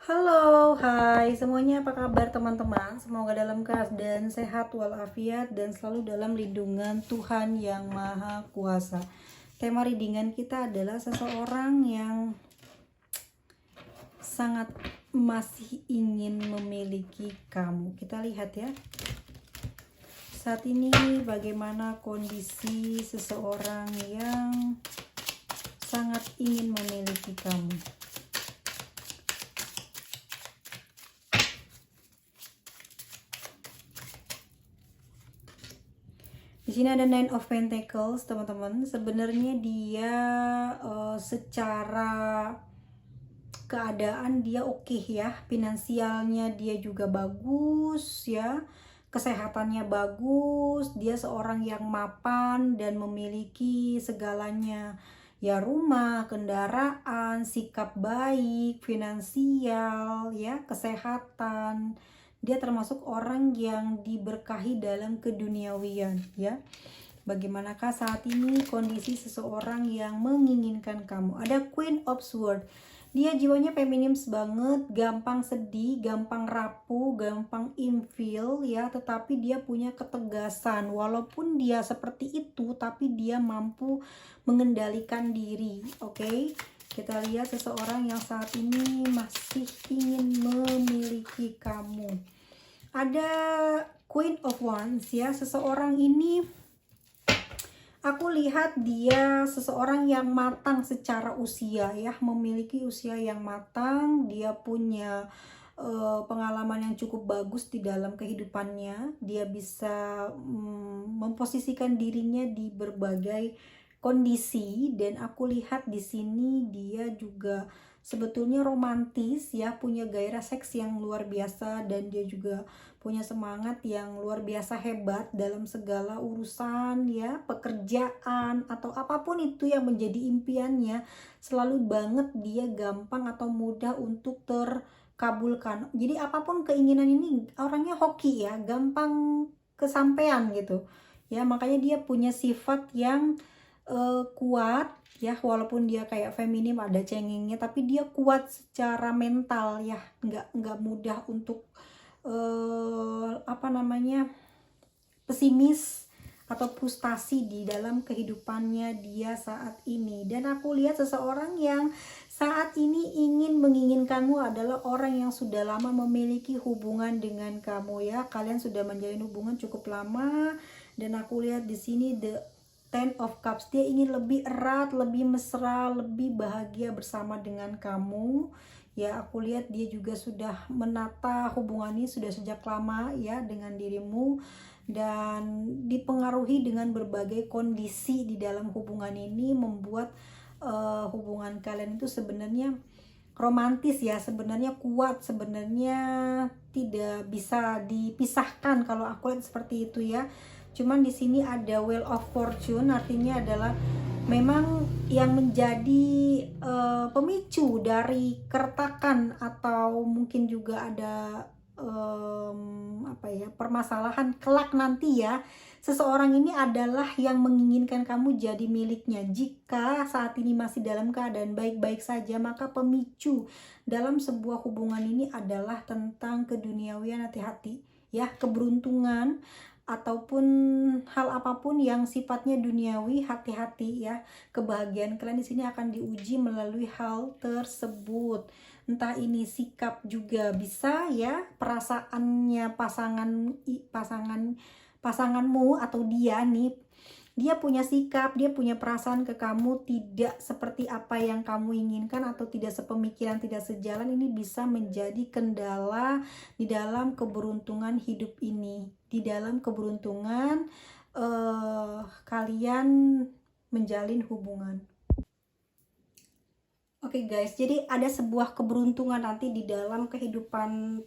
Halo, hai semuanya, apa kabar teman-teman? Semoga dalam keadaan sehat walafiat dan selalu dalam lindungan Tuhan yang Maha Kuasa. Tema readingan kita adalah seseorang yang sangat masih ingin memiliki kamu. Kita lihat ya. Saat ini bagaimana kondisi seseorang yang sangat ingin memiliki kamu. Di sini ada Nine of Pentacles, teman-teman. Sebenarnya dia secara keadaan dia oke ya, finansialnya dia juga bagus ya, kesehatannya bagus, dia seorang yang mapan dan memiliki segalanya ya, rumah, kendaraan, sikap baik, finansial ya, kesehatan. Dia termasuk orang yang diberkahi dalam keduniawian ya. Bagaimanakah saat ini kondisi seseorang yang menginginkan kamu? Ada Queen of Swords. Dia jiwanya feminis banget, gampang sedih, gampang rapuh, gampang ilfeel ya, tetapi dia punya ketegasan. Walaupun dia seperti itu, tapi dia mampu mengendalikan diri. Oke? Kita lihat seseorang yang saat ini masih ingin memiliki kamu. Ada Queen of Wands ya, seseorang ini aku lihat dia seseorang yang matang secara usia ya, memiliki usia yang matang, dia punya pengalaman yang cukup bagus di dalam kehidupannya, dia bisa memposisikan dirinya di berbagai kondisi, dan aku lihat di sini dia juga sebetulnya romantis ya, punya gairah seks yang luar biasa, dan dia juga punya semangat yang luar biasa hebat dalam segala urusan ya, pekerjaan atau apapun itu yang menjadi impiannya, selalu banget dia gampang atau mudah untuk terkabulkan. Jadi apapun keinginan ini orangnya hoki ya, gampang kesampaian gitu ya, makanya dia punya sifat yang kuat ya, walaupun dia kayak feminim ada cengengnya, tapi dia kuat secara mental ya, nggak mudah untuk pesimis atau frustasi di dalam kehidupannya dia saat ini. Dan aku lihat seseorang yang saat ini menginginkanmu adalah orang yang sudah lama memiliki hubungan dengan kamu ya. Kalian sudah menjalin hubungan cukup lama, dan aku lihat di sini the Ten of Cups. Dia ingin lebih erat, lebih mesra, lebih bahagia bersama dengan kamu ya. Aku lihat dia juga sudah menata hubungan ini sudah sejak lama ya dengan dirimu, dan dipengaruhi dengan berbagai kondisi di dalam hubungan ini membuat hubungan kalian itu sebenarnya romantis ya, sebenarnya kuat, sebenarnya tidak bisa dipisahkan kalau aku lihat seperti itu ya. Cuman di sini ada Wheel of Fortune, artinya adalah memang yang menjadi pemicu dari keretakan atau mungkin juga ada permasalahan kelak nanti ya. Seseorang ini adalah yang menginginkan kamu jadi miliknya. Jika saat ini masih dalam keadaan baik-baik saja, maka pemicu dalam sebuah hubungan ini adalah tentang keduniawian. Hati-hati ya, keberuntungan ataupun hal apapun yang sifatnya duniawi, hati-hati ya. Kebahagiaan kalian di sini akan diuji melalui hal tersebut. Entah ini sikap juga bisa ya, perasaannya pasanganmu atau dia nih, dia punya sikap, dia punya perasaan ke kamu tidak seperti apa yang kamu inginkan atau tidak sepemikiran, tidak sejalan. Ini bisa menjadi kendala di dalam keberuntungan hidup ini, di dalam keberuntungan kalian menjalin hubungan. Oke guys, jadi ada sebuah keberuntungan nanti di dalam kehidupan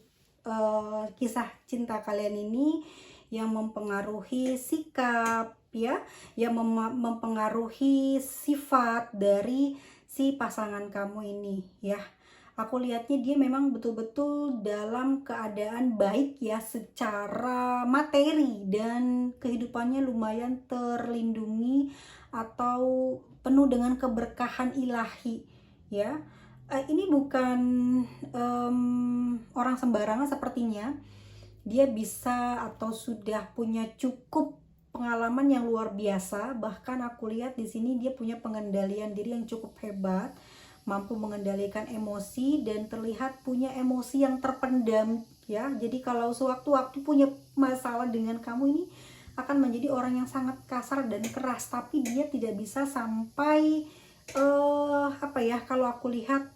kisah cinta kalian ini yang mempengaruhi sikap ya, yang mempengaruhi sifat dari si pasangan kamu ini ya. Aku lihatnya dia memang betul-betul dalam keadaan baik ya, secara materi, dan kehidupannya lumayan terlindungi atau penuh dengan keberkahan ilahi ya. ini bukan orang sembarangan sepertinya. Dia bisa atau sudah punya cukup pengalaman yang luar biasa. Bahkan aku lihat di sini dia punya pengendalian diri yang cukup hebat, mampu mengendalikan emosi dan terlihat punya emosi yang terpendam ya. Jadi kalau sewaktu-waktu punya masalah dengan kamu ini akan menjadi orang yang sangat kasar dan keras, tapi dia tidak bisa sampai kalau aku lihat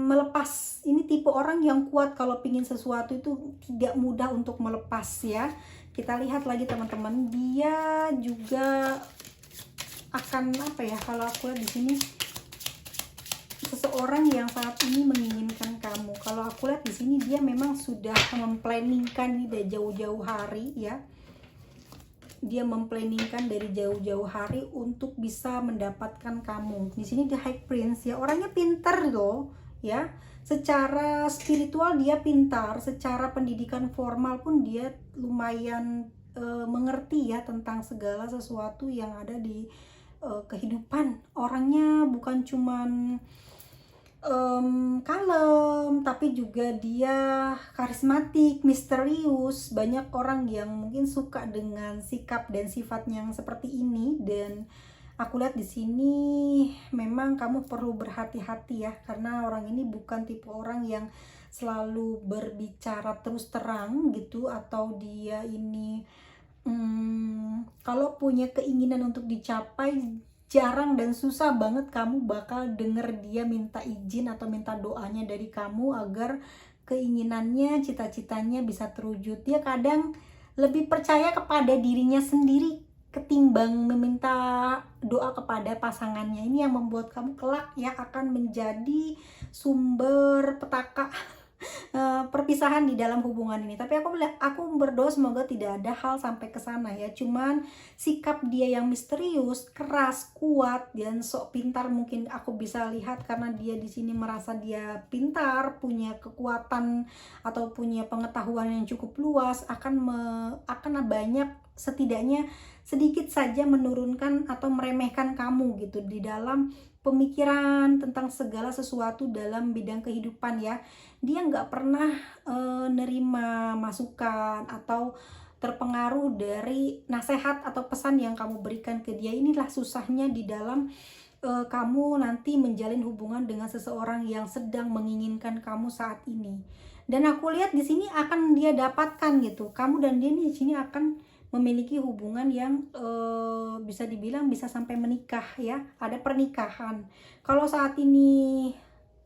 melepas. Ini tipe orang yang kuat kalau pingin sesuatu itu tidak mudah untuk melepas ya. Kita lihat lagi teman-teman, dia juga akan kalau aku lihat di sini seseorang yang saat ini menginginkan kamu. Kalau aku lihat di sini dia memang sudah memplanningkan dari jauh-jauh hari ya. Dia memplanningkan dari jauh-jauh hari untuk bisa mendapatkan kamu. Di sini The High Prince ya, orangnya pintar loh ya. Secara spiritual dia pintar, secara pendidikan formal pun dia lumayan mengerti ya tentang segala sesuatu yang ada di kehidupan. Orangnya bukan cuman kalem, tapi juga dia karismatik, misterius. Banyak orang yang mungkin suka dengan sikap dan sifat yang seperti ini, dan aku lihat di sini memang kamu perlu berhati-hati ya, karena orang ini bukan tipe orang yang selalu berbicara terus terang gitu, atau dia ini kalau punya keinginan untuk dicapai jarang dan susah banget kamu bakal denger dia minta izin atau minta doanya dari kamu agar keinginannya, cita-citanya bisa terwujud. Dia kadang lebih percaya kepada dirinya sendiri ketimbang meminta doa kepada pasangannya. Ini yang membuat kamu kelak ya akan menjadi sumber petaka perpisahan di dalam hubungan ini. Tapi aku berdoa semoga tidak ada hal sampai ke sana ya. Cuman sikap dia yang misterius, keras, kuat, dan sok pintar mungkin aku bisa lihat karena dia di sini merasa dia pintar, punya kekuatan atau punya pengetahuan yang cukup luas, akan banyak, setidaknya sedikit saja menurunkan atau meremehkan kamu gitu di dalam pemikiran tentang segala sesuatu dalam bidang kehidupan ya. Dia nggak pernah nerima masukan atau terpengaruh dari nasihat atau pesan yang kamu berikan ke dia. Inilah susahnya di dalam kamu nanti menjalin hubungan dengan seseorang yang sedang menginginkan kamu saat ini. Dan aku lihat di sini akan dia dapatkan gitu. Kamu dan dia di sini akan memiliki hubungan yang bisa dibilang bisa sampai menikah ya. Ada pernikahan. Kalau saat ini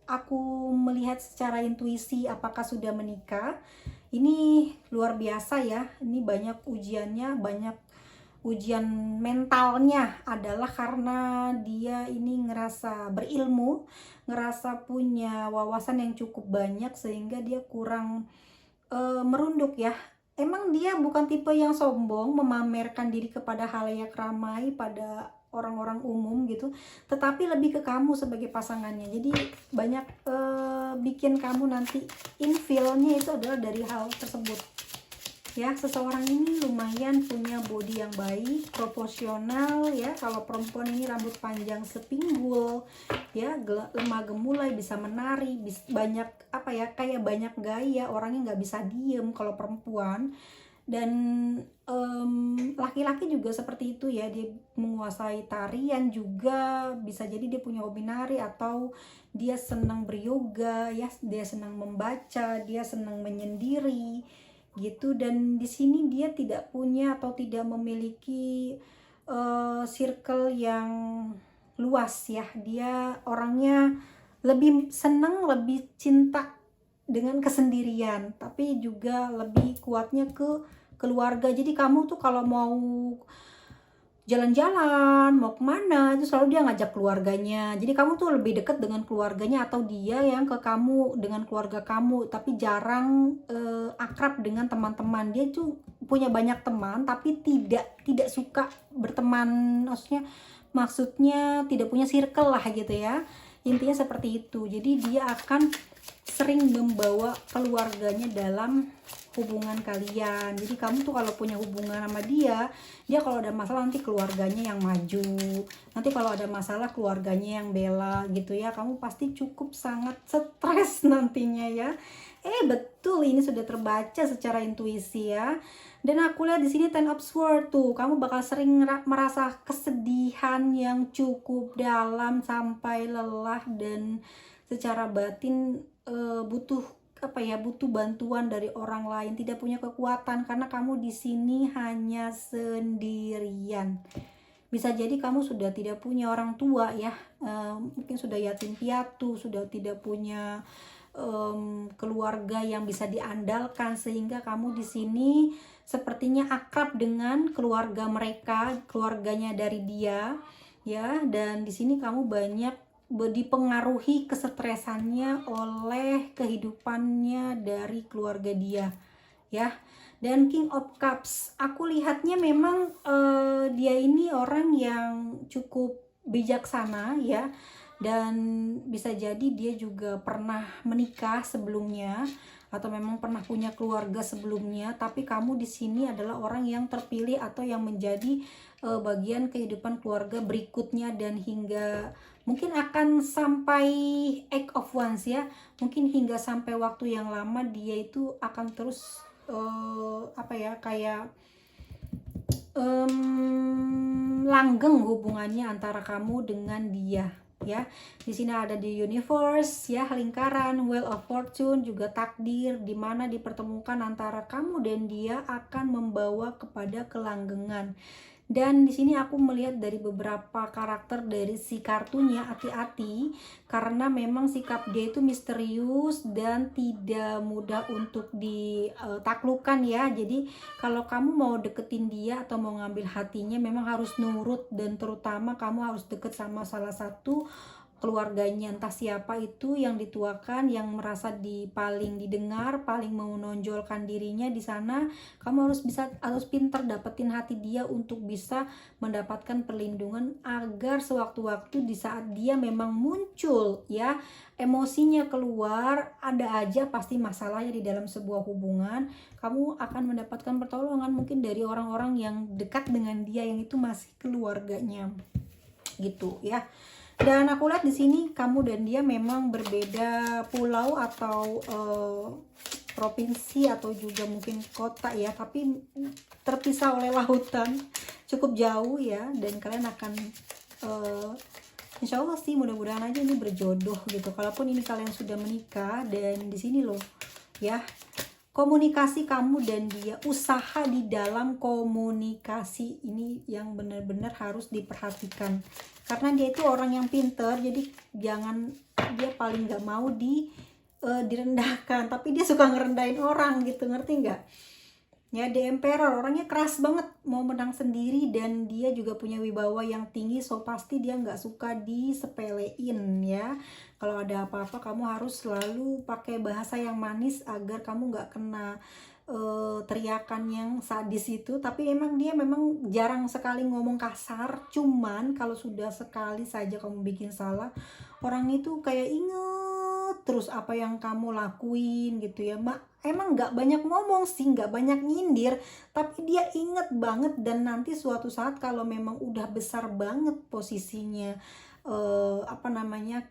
aku melihat secara intuisi apakah sudah menikah, ini luar biasa ya. Ini banyak ujiannya, banyak ujian mentalnya adalah karena dia ini ngerasa berilmu, ngerasa punya wawasan yang cukup banyak sehingga dia kurang merunduk ya. Emang dia bukan tipe yang sombong, memamerkan diri kepada halayak ramai, pada orang-orang umum gitu, tetapi lebih ke kamu sebagai pasangannya. Jadi banyak bikin kamu nanti infilnya itu adalah dari hal tersebut ya. Seseorang ini lumayan punya body yang baik, proporsional ya. Kalau perempuan ini rambut panjang sepinggul ya, lemah gemulai, bisa menari, banyak kayak banyak gaya, orangnya nggak bisa diem kalau perempuan. Dan laki-laki juga seperti itu ya, dia menguasai tarian juga, bisa jadi dia punya hobi nari atau dia senang beryoga ya, dia senang membaca, dia senang menyendiri gitu. Dan di sini dia tidak punya atau tidak memiliki circle yang luas ya. Dia orangnya lebih senang, lebih cinta dengan kesendirian, tapi juga lebih kuatnya ke keluarga. Jadi kamu tuh kalau mau jalan-jalan, mau kemana, itu selalu dia ngajak keluarganya. Jadi kamu tuh lebih dekat dengan keluarganya, atau dia yang ke kamu dengan keluarga kamu, tapi jarang akrab dengan teman-teman. Dia tuh punya banyak teman, tapi tidak suka berteman, maksudnya tidak punya circle lah gitu ya. Intinya seperti itu. Jadi dia akan sering membawa keluarganya dalam hubungan kalian. Jadi kamu tuh kalau punya hubungan sama dia kalau ada masalah nanti keluarganya yang maju, nanti kalau ada masalah keluarganya yang bela gitu ya. Kamu pasti cukup sangat stres nantinya ya. Betul, ini sudah terbaca secara intuisi ya. Dan aku lihat di sini Ten of Swords tuh, kamu bakal sering merasa kesedihan yang cukup dalam sampai lelah dan secara batin butuh butuh bantuan dari orang lain, tidak punya kekuatan karena kamu di sini hanya sendirian. Bisa jadi kamu sudah tidak punya orang tua ya, mungkin sudah yatim piatu, sudah tidak punya keluarga yang bisa diandalkan, sehingga kamu di sini sepertinya akrab dengan keluarga mereka, keluarganya dari dia ya. Dan di sini kamu banyak dipengaruhi kesetresannya oleh kehidupannya dari keluarga dia ya. Dan King of Cups, aku lihatnya memang dia ini orang yang cukup bijaksana ya, dan bisa jadi dia juga pernah menikah sebelumnya atau memang pernah punya keluarga sebelumnya, tapi kamu di sini adalah orang yang terpilih atau yang menjadi bagian kehidupan keluarga berikutnya, dan hingga mungkin akan sampai Eight of Wands ya, mungkin hingga sampai waktu yang lama dia itu akan terus kayak langgeng hubungannya antara kamu dengan dia ya. Di sini ada di universe ya, lingkaran, wheel of fortune, juga takdir, di mana dipertemukan antara kamu dan dia akan membawa kepada kelanggengan. Dan di sini aku melihat dari beberapa karakter dari si kartunya, hati-hati karena memang sikap dia itu misterius dan tidak mudah untuk ditaklukkan ya. Jadi kalau kamu mau deketin dia atau mau ngambil hatinya memang harus nurut, dan terutama kamu harus deket sama salah satu keluarganya, entah siapa itu yang dituakan, yang merasa paling didengar, paling menonjolkan dirinya di sana. Kamu harus pintar dapetin hati dia untuk bisa mendapatkan perlindungan, agar sewaktu-waktu di saat dia memang muncul ya, emosinya keluar, ada aja pasti masalahnya di dalam sebuah hubungan, kamu akan mendapatkan pertolongan mungkin dari orang-orang yang dekat dengan dia, yang itu masih keluarganya gitu ya. Dan aku lihat di sini kamu dan dia memang berbeda pulau atau provinsi atau juga mungkin kota ya, tapi terpisah oleh lautan cukup jauh ya. Dan kalian akan insya Allah sih, mudah-mudahan aja ini berjodoh gitu. Kalaupun ini kalian sudah menikah, dan di sini loh ya, komunikasi kamu dan dia, usaha di dalam komunikasi ini yang benar-benar harus diperhatikan, karena dia itu orang yang pinter. Jadi dia paling gak mau direndahkan, tapi dia suka ngerendahin orang gitu, ngerti nggak ya? The Emperor orangnya keras banget, mau menang sendiri, dan dia juga punya wibawa yang tinggi, so pasti dia nggak suka disepelein ya. Kalau ada apa-apa kamu harus selalu pakai bahasa yang manis agar kamu nggak kena teriakan yang sadis itu. Tapi dia memang jarang sekali ngomong kasar, cuman kalau sudah sekali saja kamu bikin salah, orang itu kayak inget terus apa yang kamu lakuin gitu ya. Emang nggak banyak ngomong sih, nggak banyak nyindir, tapi dia inget banget. Dan nanti suatu saat kalau memang udah besar banget posisinya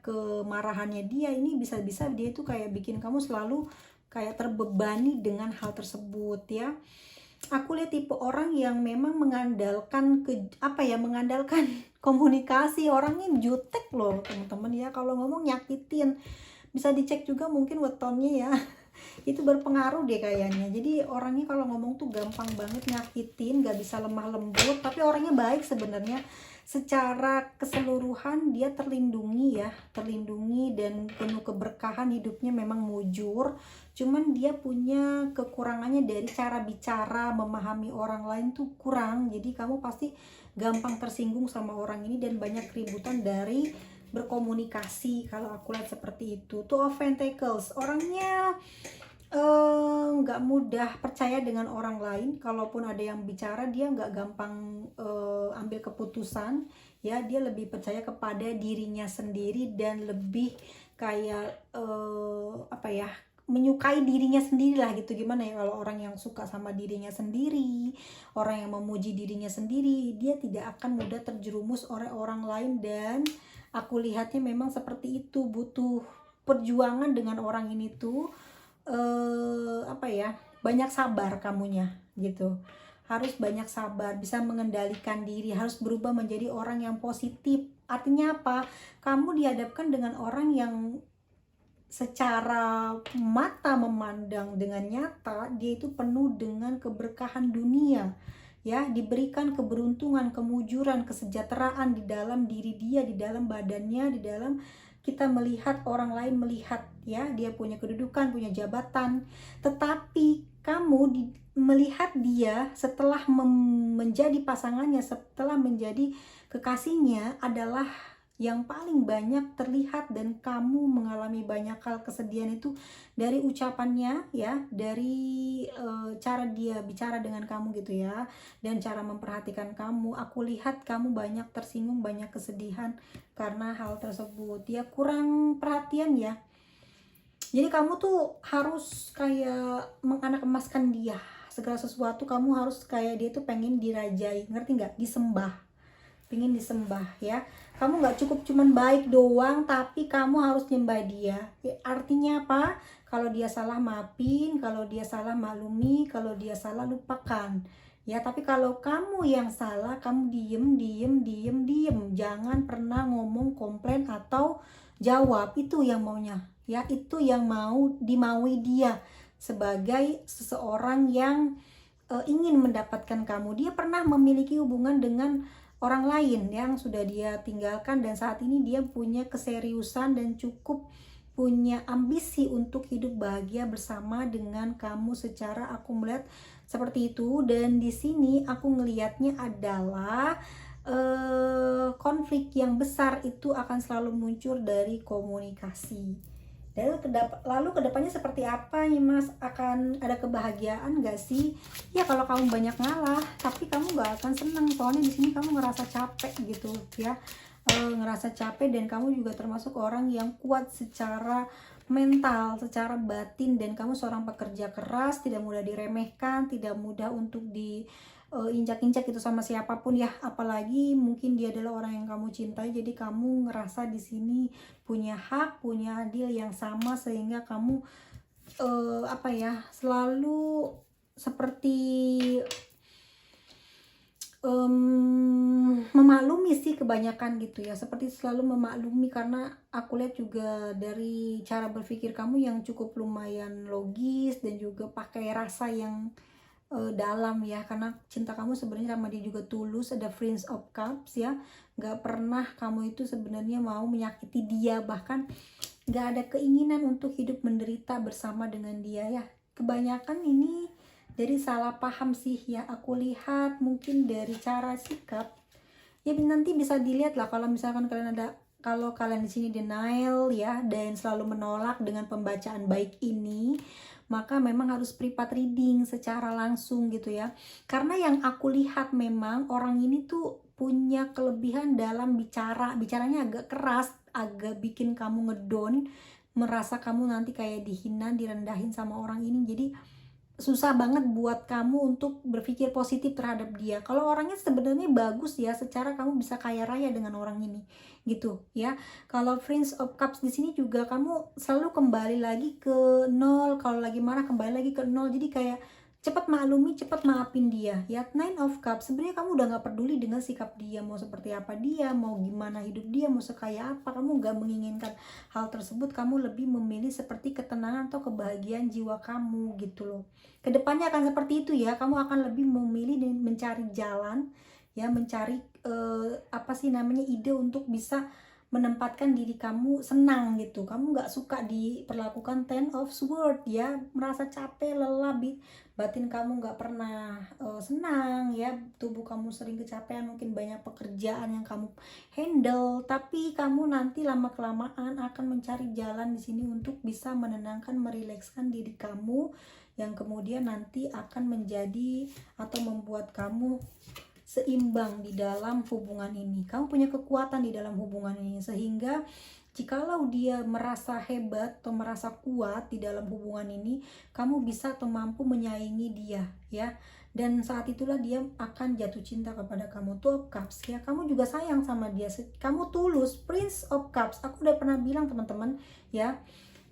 kemarahannya dia, ini bisa-bisa dia itu kayak bikin kamu selalu kayak terbebani dengan hal tersebut ya. Aku lihat tipe orang yang memang mengandalkan mengandalkan komunikasi. Orangnya jutek loh teman-teman ya, kalau ngomong nyakitin. Bisa dicek juga mungkin wetonnya ya. Itu berpengaruh deh kayaknya. Jadi orangnya kalau ngomong tuh gampang banget nyakitin, gak bisa lemah lembut, tapi orangnya baik sebenarnya. Secara keseluruhan dia terlindungi dan penuh keberkahan, hidupnya memang mujur. Cuman dia punya kekurangannya dari cara bicara, memahami orang lain tuh kurang. Jadi kamu pasti gampang tersinggung sama orang ini, dan banyak keributan dari berkomunikasi kalau aku lihat seperti itu. Two of Pentacles, orangnya nggak mudah percaya dengan orang lain. Kalaupun ada yang bicara, dia nggak gampang ambil keputusan ya. Dia lebih percaya kepada dirinya sendiri dan lebih kayak menyukai dirinya sendiri lah gitu. Gimana ya, kalau orang yang suka sama dirinya sendiri, orang yang memuji dirinya sendiri, dia tidak akan mudah terjerumus oleh orang lain. Dan aku lihatnya memang seperti itu, butuh perjuangan dengan orang ini tuh apa ya, banyak sabar kamunya gitu, harus banyak sabar, bisa mengendalikan diri, harus berubah menjadi orang yang positif. Artinya apa? Kamu dihadapkan dengan orang yang secara mata memandang dengan nyata dia itu penuh dengan keberkahan dunia, ya, diberikan keberuntungan, kemujuran, kesejahteraan di dalam diri dia, di dalam badannya, di dalam kita melihat, orang lain melihat, ya, dia punya kedudukan, punya jabatan. Tetapi kamu melihat dia setelah menjadi pasangannya, setelah menjadi kekasihnya, adalah yang paling banyak terlihat, dan kamu mengalami banyak hal kesedihan itu dari ucapannya, ya, dari cara dia bicara dengan kamu gitu ya, dan cara memperhatikan kamu. Aku lihat kamu banyak tersinggung, banyak kesedihan karena hal tersebut. Dia kurang perhatian ya. Jadi kamu tuh harus kayak menganak emaskan dia. Segala sesuatu kamu harus kayak dia tuh pengen dirajai, ngerti nggak? Disembah, pengen disembah ya. Kamu nggak cukup cuman baik doang, tapi kamu harus nyembah dia. Artinya apa? Kalau dia salah maafin, kalau dia salah maklumi, kalau dia salah lupakan. Ya, tapi kalau kamu yang salah, kamu diem. Jangan pernah ngomong, komplain, atau jawab. Itu yang maunya. Ya, itu yang mau dimaui dia sebagai seseorang yang ingin mendapatkan kamu. Dia pernah memiliki hubungan dengan orang lain yang sudah dia tinggalkan, dan saat ini dia punya keseriusan dan cukup punya ambisi untuk hidup bahagia bersama dengan kamu. Secara aku melihat seperti itu, dan di sini aku ngelihatnya adalah konflik yang besar itu akan selalu muncul dari komunikasi. Lalu kedepannya seperti apa nih Mas? Akan ada kebahagiaan gak sih? Ya kalau kamu banyak ngalah, tapi kamu gak akan seneng, soalnya di sini kamu ngerasa capek gitu ya, ngerasa capek, dan kamu juga termasuk orang yang kuat secara mental, secara batin, dan kamu seorang pekerja keras, tidak mudah diremehkan, tidak mudah untuk injak-injak itu sama siapapun ya, apalagi mungkin dia adalah orang yang kamu cintai. Jadi kamu ngerasa di sini punya hak, punya adil yang sama, sehingga kamu apa ya, selalu seperti memaklumi sih kebanyakan gitu ya, seperti selalu memaklumi, karena aku lihat juga dari cara berpikir kamu yang cukup lumayan logis dan juga pakai rasa yang dalam ya, karena cinta kamu sebenarnya sama dia juga tulus. Ada Prince of Cups ya, nggak pernah kamu itu sebenarnya mau menyakiti dia, bahkan nggak ada keinginan untuk hidup menderita bersama dengan dia ya. Kebanyakan ini dari salah paham sih ya, aku lihat mungkin dari cara sikap ya. Nanti bisa dilihat lah kalau misalkan kalau kalian di sini denial ya, dan selalu menolak dengan pembacaan baik ini, maka memang harus privat reading secara langsung gitu ya. Karena yang aku lihat memang orang ini tuh punya kelebihan dalam bicaranya agak keras, agak bikin kamu ngedon, merasa kamu nanti kayak dihina, direndahin sama orang ini. Jadi susah banget buat kamu untuk berpikir positif terhadap dia. Kalau orangnya sebenarnya bagus ya, secara kamu bisa kaya raya dengan orang ini gitu ya. Kalau Prince of Cups di sini juga kamu selalu kembali lagi ke nol, kalau lagi marah kembali lagi ke nol. Jadi kayak cepat maklumi, cepat maafin dia ya. Nine of Cups, sebenarnya kamu udah gak peduli dengan sikap dia, mau seperti apa dia, mau gimana hidup dia, mau sekaya apa, kamu gak menginginkan hal tersebut. Kamu lebih memilih seperti ketenangan atau kebahagiaan jiwa kamu gitu loh. Kedepannya akan seperti itu ya, kamu akan lebih memilih dan mencari jalan ya, mencari apa sih namanya, ide untuk bisa menempatkan diri kamu senang gitu. Kamu gak suka diperlakukan Ten of Swords ya, merasa capek, lelah, batin kamu gak pernah senang ya, tubuh kamu sering kecapean, mungkin banyak pekerjaan yang kamu handle, tapi kamu nanti lama kelamaan akan mencari jalan di sini untuk bisa menenangkan, merilekskan diri kamu, yang kemudian nanti akan menjadi atau membuat kamu seimbang di dalam hubungan ini. Kamu punya kekuatan di dalam hubungan ini, sehingga Jikalau dia merasa hebat atau merasa kuat di dalam hubungan ini, kamu bisa atau mampu menyaingi dia, ya. Dan saat itulah dia akan jatuh cinta kepada kamu. Two of Cups, ya. Kamu juga sayang sama dia. Kamu tulus. Prince of Cups. Aku udah pernah bilang teman-teman, ya.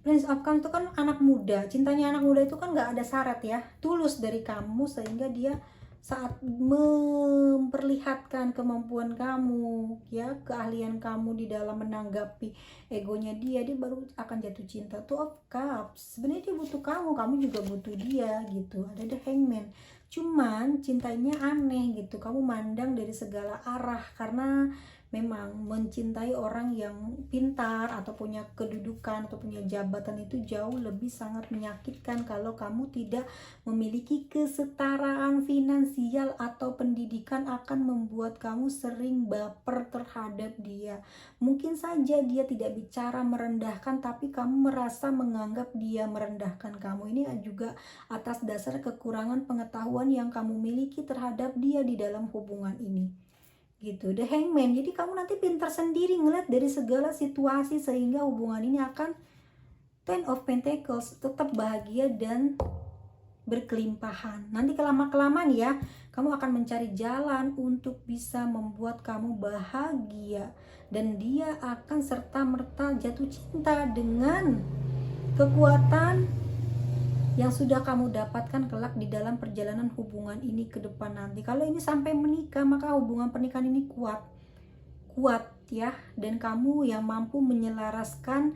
Prince of Cups itu kan anak muda. Cintanya anak muda itu kan nggak ada syarat, ya. Tulus dari kamu sehingga dia saat memperlihatkan kemampuan kamu, ya, keahlian kamu di dalam menanggapi egonya dia baru akan jatuh cinta. Two of Cups, sebenarnya dia butuh kamu juga butuh dia gitu. Ada the Hangman, cuman cintanya aneh gitu, kamu mandang dari segala arah karena memang mencintai orang yang pintar atau punya kedudukan atau punya jabatan itu jauh lebih sangat menyakitkan kalau kamu tidak memiliki kesetaraan finansial atau pendidikan akan membuat kamu sering baper terhadap dia. Mungkin saja dia tidak bicara merendahkan tapi kamu merasa menganggap dia merendahkan kamu. Ini juga atas dasar kekurangan pengetahuan yang kamu miliki terhadap dia di dalam hubungan ini. Gitu, the Hangman. Jadi kamu nanti pintar sendiri ngeliat dari segala situasi sehingga hubungan ini akan Ten of Pentacles, tetap bahagia dan berkelimpahan. Nanti kelama-kelamaan ya, kamu akan mencari jalan untuk bisa membuat kamu bahagia dan dia akan serta-merta jatuh cinta dengan kekuatan yang sudah kamu dapatkan kelak di dalam perjalanan hubungan ini ke depan nanti. Kalau ini sampai menikah, maka hubungan pernikahan ini kuat ya, dan kamu yang mampu menyelaraskan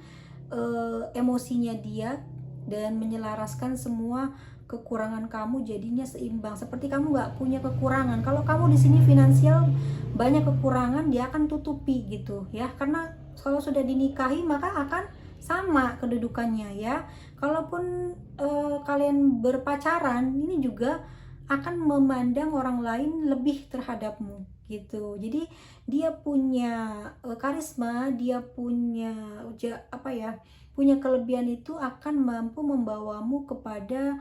emosinya dia dan menyelaraskan semua kekurangan kamu jadinya seimbang. Seperti kamu nggak punya kekurangan. Kalau kamu di sini finansial banyak kekurangan, dia akan tutupi gitu ya, karena kalau sudah dinikahi maka akan sama kedudukannya ya. Kalaupun kalian berpacaran, ini juga akan memandang orang lain lebih terhadapmu gitu. Jadi dia punya karisma, dia punya punya kelebihan itu akan mampu membawamu kepada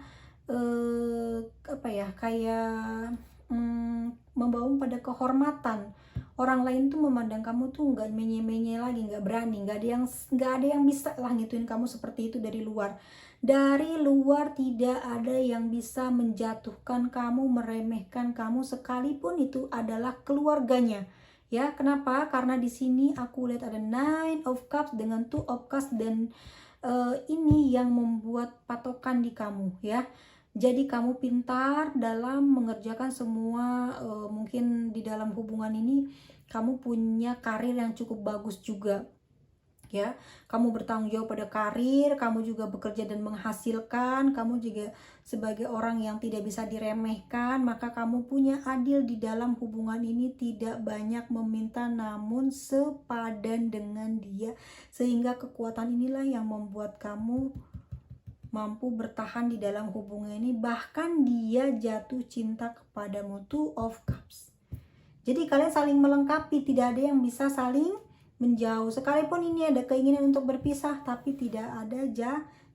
membawamu pada kehormatan. Orang lain tuh memandang kamu tuh nggak menye-menye lagi, nggak berani, nggak ada yang bisa lah ngituin kamu seperti itu dari luar. Dari luar tidak ada yang bisa menjatuhkan kamu, meremehkan kamu, sekalipun itu adalah keluarganya. Ya, kenapa? Karena di sini aku lihat ada Nine of Cups dengan Two of Cups dan ini yang membuat patokan di kamu ya. Jadi kamu pintar dalam mengerjakan semua, mungkin di dalam hubungan ini kamu punya karir yang cukup bagus juga ya. Kamu bertanggung jawab pada karir, kamu juga bekerja dan menghasilkan, kamu juga sebagai orang yang tidak bisa diremehkan, maka kamu punya adil di dalam hubungan ini, tidak banyak meminta namun sepadan dengan dia, sehingga kekuatan inilah yang membuat kamu mampu bertahan di dalam hubungan ini, bahkan dia jatuh cinta kepadamu. Two of Cups. Jadi kalian saling melengkapi, tidak ada yang bisa saling menjauh. Sekalipun ini ada keinginan untuk berpisah, tapi tidak ada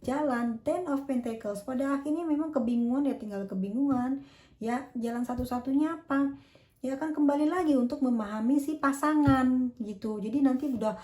jalan. Ten of Pentacles. Pada akhirnya memang kebingungan, ya tinggal kebingungan. Ya, jalan satu-satunya apa? Ya kan kembali lagi untuk memahami si pasangan gitu. Jadi nanti udah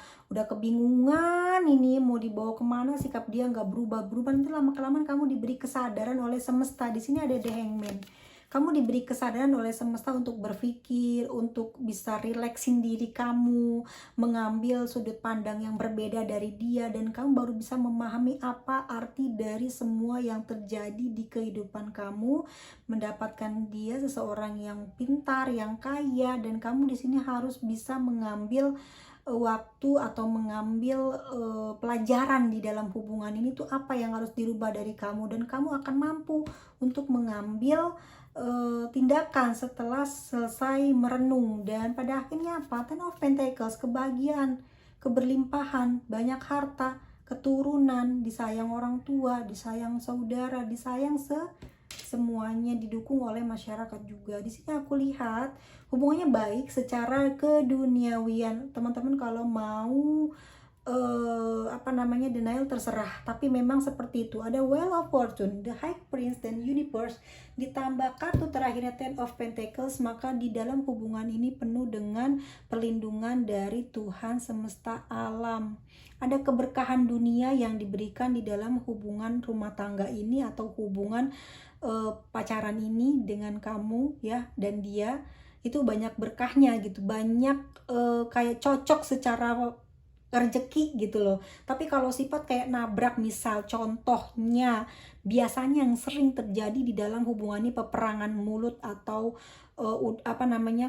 kebingungan ini mau dibawa kemana, sikap dia nggak berubah-berubah, nanti lama-kelamaan kamu diberi kesadaran oleh semesta. Di sini ada the Hangman. Kamu diberi kesadaran oleh semesta untuk berpikir, untuk bisa relaksin diri kamu, mengambil sudut pandang yang berbeda dari dia, dan kamu baru bisa memahami apa arti dari semua yang terjadi di kehidupan kamu, mendapatkan dia seseorang yang pintar, yang kaya, dan kamu di sini harus bisa mengambil waktu atau mengambil pelajaran di dalam hubungan ini tuh apa yang harus dirubah dari kamu, dan kamu akan mampu untuk mengambil tindakan setelah selesai merenung. Dan pada akhirnya apa? Ten of Pentacles, kebahagiaan, keberlimpahan, banyak harta, keturunan, disayang orang tua, disayang saudara, disayang semuanya, didukung oleh masyarakat juga. Di sini aku lihat hubungannya baik secara keduniawian. Teman-teman kalau mau denial terserah, tapi memang seperti itu. Ada Wheel of Fortune, the High Prince, dan Universe, ditambah kartu terakhirnya Ten of Pentacles, maka di dalam hubungan ini penuh dengan perlindungan dari Tuhan semesta alam. Ada keberkahan dunia yang diberikan di dalam hubungan rumah tangga ini atau hubungan pacaran ini dengan kamu ya dan dia. Itu banyak berkahnya gitu, banyak kayak cocok secara rezeki gitu loh. Tapi kalau sifat kayak nabrak, misal contohnya biasanya yang sering terjadi di dalam hubungan ini peperangan mulut atau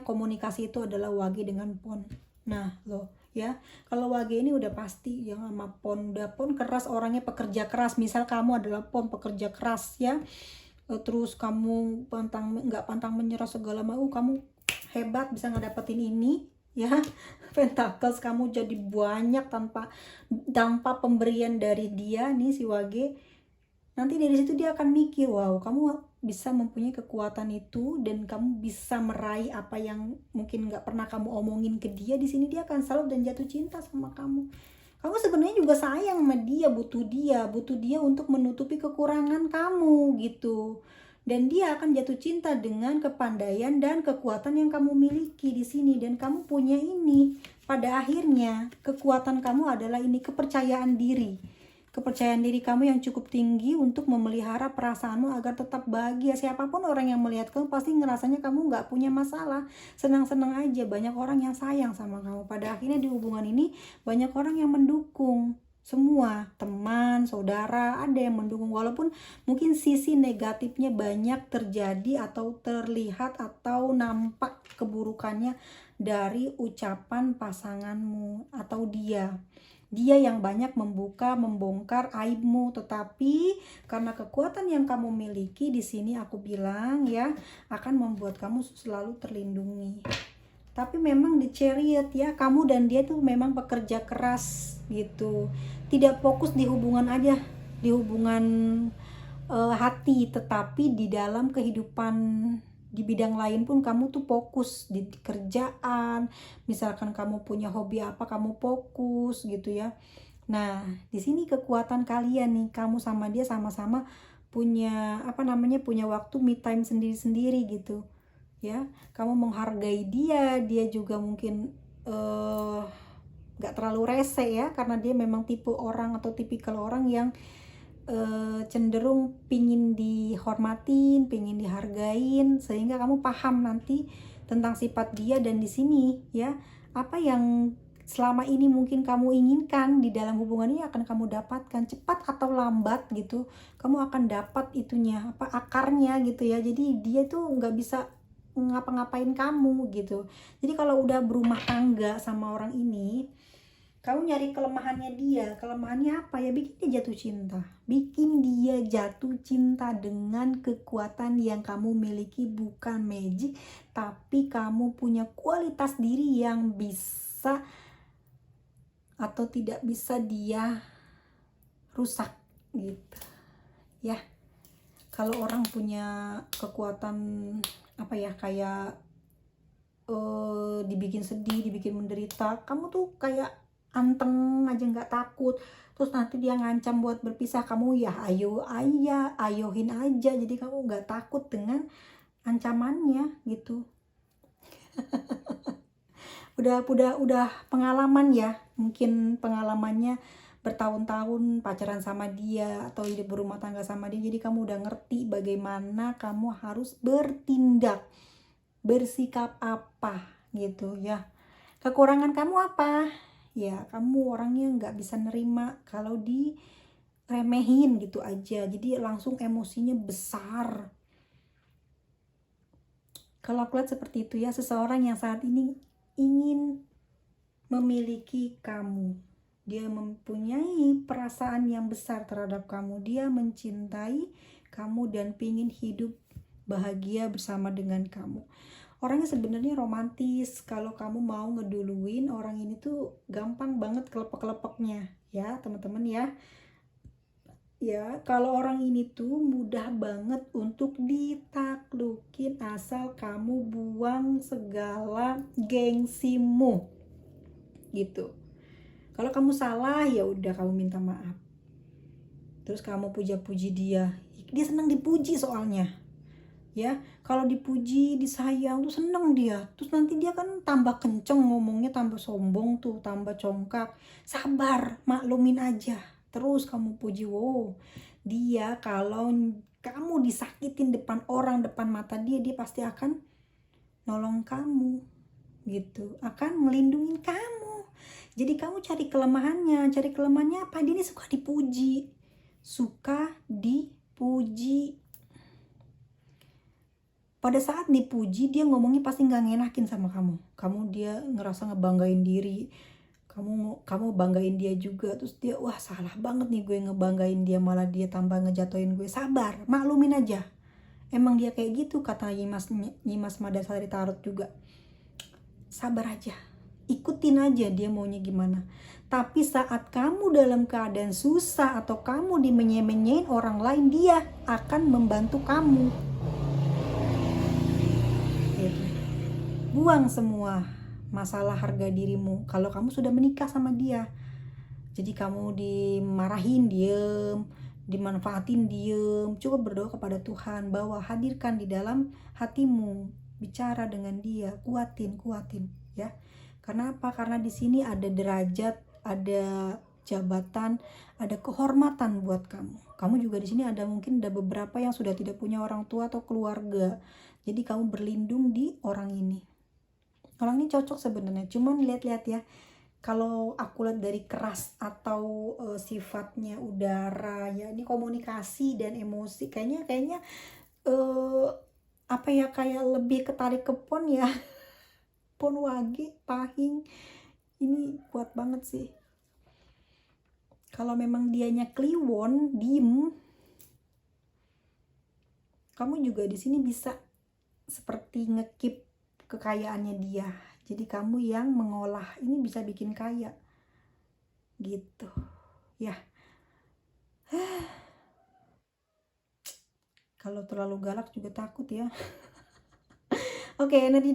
komunikasi itu adalah wage dengan pon. Nah loh ya, kalau wage ini udah pasti yang sama pon, udah pon keras, orangnya pekerja keras. Misal kamu adalah pon pekerja keras ya, terus kamu nggak pantang menyerah segala mau, kamu hebat bisa ngedapetin ini ya. Pentacles, kamu jadi banyak tanpa pemberian dari dia nih si wage. Nanti dari situ dia akan mikir, wow, kamu bisa mempunyai kekuatan itu dan kamu bisa meraih apa yang mungkin nggak pernah kamu omongin ke dia. Di sini dia akan salut dan jatuh cinta sama kamu. Kamu sebenarnya juga sayang sama dia, butuh dia untuk menutupi kekurangan kamu gitu. Dan dia akan jatuh cinta dengan kepandaian dan kekuatan yang kamu miliki di sini, dan kamu punya ini. Pada akhirnya kekuatan kamu adalah ini, kepercayaan diri. Kepercayaan diri kamu yang cukup tinggi untuk memelihara perasaanmu agar tetap bahagia. Siapapun orang yang melihat kamu pasti ngerasanya kamu nggak punya masalah, senang-senang aja. Banyak orang yang sayang sama kamu. Pada akhirnya di hubungan ini banyak orang yang mendukung. Semua teman, saudara, ada yang mendukung, walaupun mungkin sisi negatifnya banyak terjadi atau terlihat atau nampak keburukannya dari ucapan pasanganmu atau dia yang banyak membongkar aibmu. Tetapi karena kekuatan yang kamu miliki di sini, aku bilang ya, akan membuat kamu selalu terlindungi. Tapi memang di Chariot ya, kamu dan dia tuh memang pekerja keras gitu, tidak fokus di hubungan aja, di hubungan hati, tetapi di dalam kehidupan di bidang lain pun kamu tuh fokus di kerjaan. Misalkan kamu punya hobi apa, kamu fokus gitu ya. Nah di sini kekuatan kalian nih, kamu sama dia sama-sama punya punya waktu me time sendiri-sendiri gitu ya. Kamu menghargai dia juga mungkin gak terlalu rese ya, karena dia memang tipe orang atau tipikal orang yang cenderung pingin dihormatin, pingin dihargain, sehingga kamu paham nanti tentang sifat dia. Dan di sini ya, apa yang selama ini mungkin kamu inginkan di dalam hubungan ini akan kamu dapatkan, cepat atau lambat gitu. Kamu akan dapat itunya, akarnya gitu ya. Jadi dia tuh nggak bisa ngapa-ngapain kamu gitu. Jadi kalau udah berumah tangga sama orang ini, kamu nyari kelemahannya dia. Kelemahannya apa ya? Bikin dia jatuh cinta. Bikin dia jatuh cinta dengan kekuatan yang kamu miliki. Bukan magic, tapi kamu punya kualitas diri yang bisa atau tidak bisa dia rusak gitu ya. Kalau orang punya kekuatan kayak dibikin sedih, dibikin menderita, kamu tuh kayak anteng aja, nggak takut. Terus nanti dia ngancam buat berpisah, kamu ya ayohin aja. Jadi kamu nggak takut dengan ancamannya gitu. udah pengalaman ya, mungkin pengalamannya bertahun-tahun pacaran sama dia atau hidup berumah tangga sama dia. Jadi kamu udah ngerti bagaimana kamu harus bertindak, bersikap apa gitu ya. Kekurangan kamu apa? Ya kamu orangnya nggak bisa nerima kalau diremehin gitu aja, jadi langsung emosinya besar. Kalau aku lihat seperti itu ya, seseorang yang saat ini ingin memiliki kamu, dia mempunyai perasaan yang besar terhadap kamu, dia mencintai kamu dan pingin hidup bahagia bersama dengan kamu. Orangnya sebenarnya romantis. Kalau kamu mau ngeduluin orang ini tuh gampang banget kelepek-kelepeknya ya teman-teman ya. Ya, kalau orang ini tuh mudah banget untuk ditaklukin asal kamu buang segala gengsimu gitu. Kalau kamu salah ya udah kamu minta maaf. Terus kamu puja-puji dia. Dia senang dipuji soalnya. Ya, kalau dipuji, disayang tuh seneng dia. Terus nanti dia kan tambah kenceng ngomongnya, tambah sombong tuh, tambah congkak. Sabar, maklumin aja. Terus kamu puji, wow. Dia kalau kamu disakitin depan orang, depan mata dia pasti akan nolong kamu. Gitu, akan melindungi kamu. Jadi kamu cari kelemahannya. Cari kelemahannya apa? Dia ini suka dipuji. Suka dipuji. Pada saat dipuji dia ngomongnya pasti nggak ngenakin sama kamu dia ngerasa ngebanggain diri, kamu banggain dia juga, terus dia wah salah banget nih gue ngebanggain dia, malah dia tambah ngejatoin gue. Sabar, maklumin aja, emang dia kayak gitu, kata Nyimas Madasari Tarot juga. Sabar aja, ikutin aja dia maunya gimana. Tapi saat kamu dalam keadaan susah atau kamu dimenye-menyein orang lain, dia akan membantu kamu. Buang semua masalah harga dirimu kalau kamu sudah menikah sama dia. Jadi kamu dimarahin diem, dimanfaatin diem. Coba berdoa kepada Tuhan bahwa hadirkan di dalam hatimu, bicara dengan dia, kuatin ya. Karena apa? Karena di sini ada derajat, ada jabatan, ada kehormatan buat kamu. Kamu juga di sini mungkin ada beberapa yang sudah tidak punya orang tua atau keluarga. Jadi kamu berlindung di orang ini. Orang ini cocok sebenarnya, cuman lihat-lihat ya. Kalau aku lihat dari keras atau sifatnya udara ya, ini komunikasi dan emosi kayaknya apa ya, kayak lebih ketarik ke pon ya. Pon wage, pahing. Ini kuat banget sih. Kalau memang dianya kliwon, diem, kamu juga di sini bisa seperti ngekip kekayaannya dia. Jadi kamu yang mengolah, ini bisa bikin kaya gitu ya. Kalau terlalu galak juga takut ya. Oke, energi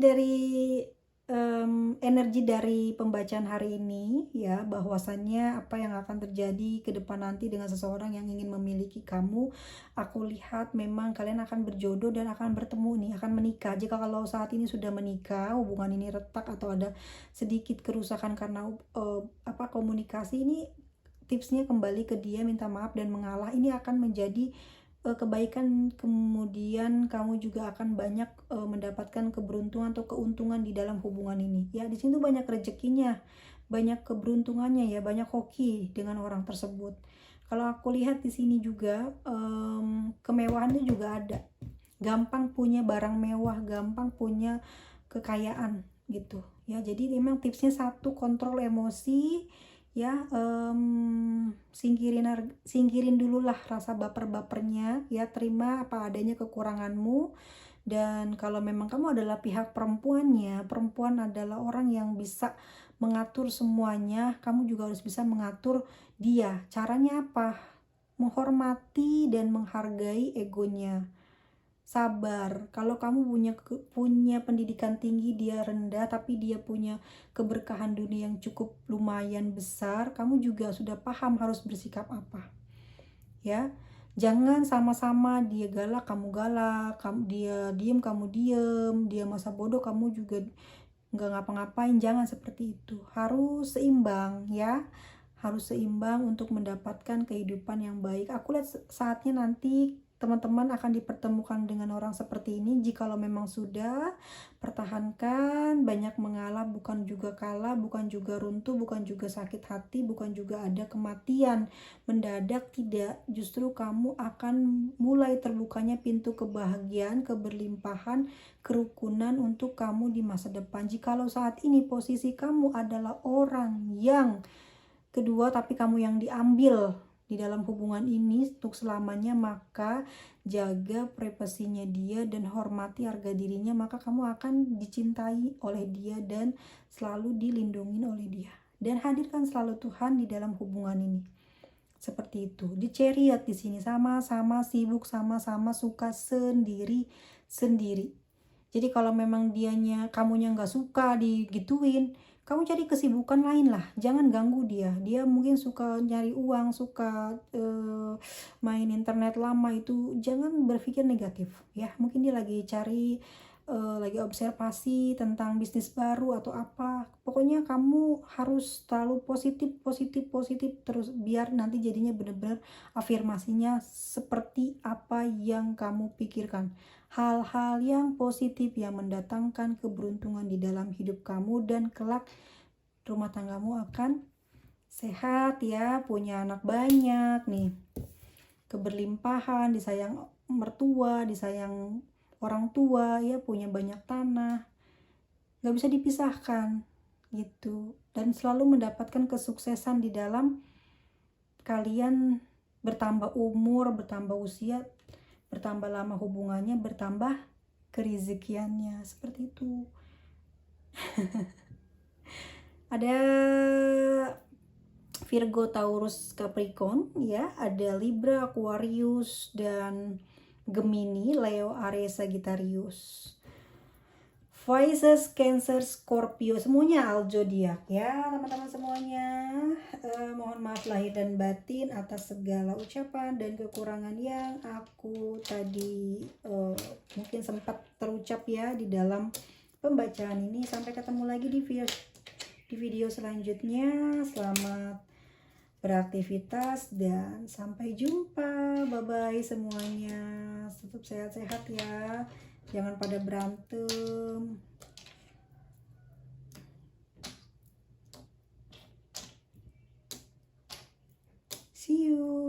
dari pembacaan hari ini ya, bahwasannya apa yang akan terjadi ke depan nanti dengan seseorang yang ingin memiliki kamu. Aku lihat memang kalian akan berjodoh dan akan bertemu nih, akan menikah. Jika kalau saat ini sudah menikah, hubungan ini retak atau ada sedikit kerusakan karena komunikasi, ini tipsnya kembali ke dia, minta maaf dan mengalah. Ini akan menjadi kebaikan, kemudian kamu juga akan banyak mendapatkan keberuntungan atau keuntungan di dalam hubungan ini ya. Di sini tuh banyak rezekinya, banyak keberuntungannya ya, banyak hoki dengan orang tersebut. Kalau aku lihat di sini juga kemewahannya juga ada, gampang punya barang mewah, gampang punya kekayaan gitu ya. Jadi memang tipsnya satu, kontrol emosi ya, singkirin dulu lah rasa bapernya ya, terima apa adanya kekuranganmu. Dan kalau memang kamu adalah pihak perempuannya, perempuan adalah orang yang bisa mengatur semuanya, kamu juga harus bisa mengatur dia. Caranya apa? Menghormati dan menghargai egonya. Sabar. Kalau kamu punya pendidikan tinggi, dia rendah, tapi dia punya keberkahan dunia yang cukup lumayan besar, kamu juga sudah paham harus bersikap apa ya. Jangan sama-sama dia galak kamu galak, dia diem kamu diem, dia masa bodoh kamu juga nggak ngapa-ngapain. Jangan seperti itu, harus seimbang ya, harus seimbang untuk mendapatkan kehidupan yang baik. Aku lihat saatnya nanti teman-teman akan dipertemukan dengan orang seperti ini. Jikalau memang sudah, pertahankan, banyak mengalah, bukan juga kalah, bukan juga runtuh, bukan juga sakit hati, bukan juga ada kematian mendadak, tidak. Justru kamu akan mulai terbukanya pintu kebahagiaan, keberlimpahan, kerukunan untuk kamu di masa depan. Jikalau saat ini posisi kamu adalah orang yang kedua tapi kamu yang diambil di dalam hubungan ini untuk selamanya, maka jaga privasinya dia dan hormati harga dirinya, maka kamu akan dicintai oleh dia dan selalu dilindungi oleh dia. Dan hadirkan selalu Tuhan di dalam hubungan ini. Seperti itu. Di Chariot di sini sama-sama sibuk, sama-sama suka sendiri-sendiri. Jadi kalau memang kamunya nggak suka digituin, kamu cari kesibukan lain lah, jangan ganggu dia. Dia mungkin suka nyari uang, suka main internet lama, itu jangan berpikir negatif ya. Mungkin dia lagi cari lagi observasi tentang bisnis baru atau apa. Pokoknya kamu harus selalu positif positif positif terus, biar nanti jadinya benar-benar afirmasinya seperti apa yang kamu pikirkan. Hal-hal yang positif yang mendatangkan keberuntungan di dalam hidup kamu, dan kelak rumah tanggamu akan sehat ya, punya anak banyak nih, keberlimpahan, disayang mertua, disayang orang tua ya, punya banyak tanah, gak bisa dipisahkan gitu. Dan selalu mendapatkan kesuksesan di dalam kalian bertambah umur, bertambah usia, bertambah lama hubungannya, bertambah kerezekiannya, seperti itu. Ada Virgo, Taurus, Capricorn ya, ada Libra, Aquarius, dan Gemini, Leo, Aries, Sagittarius. Pisces, Cancer, Scorpio, semuanya al zodiak ya teman-teman semuanya. Mohon maaf lahir dan batin atas segala ucapan dan kekurangan yang aku tadi mungkin sempat terucap ya di dalam pembacaan ini. Sampai ketemu lagi di video selanjutnya. Selamat beraktivitas dan sampai jumpa. Bye bye semuanya, tetap sehat-sehat ya, jangan pada berantem. See you.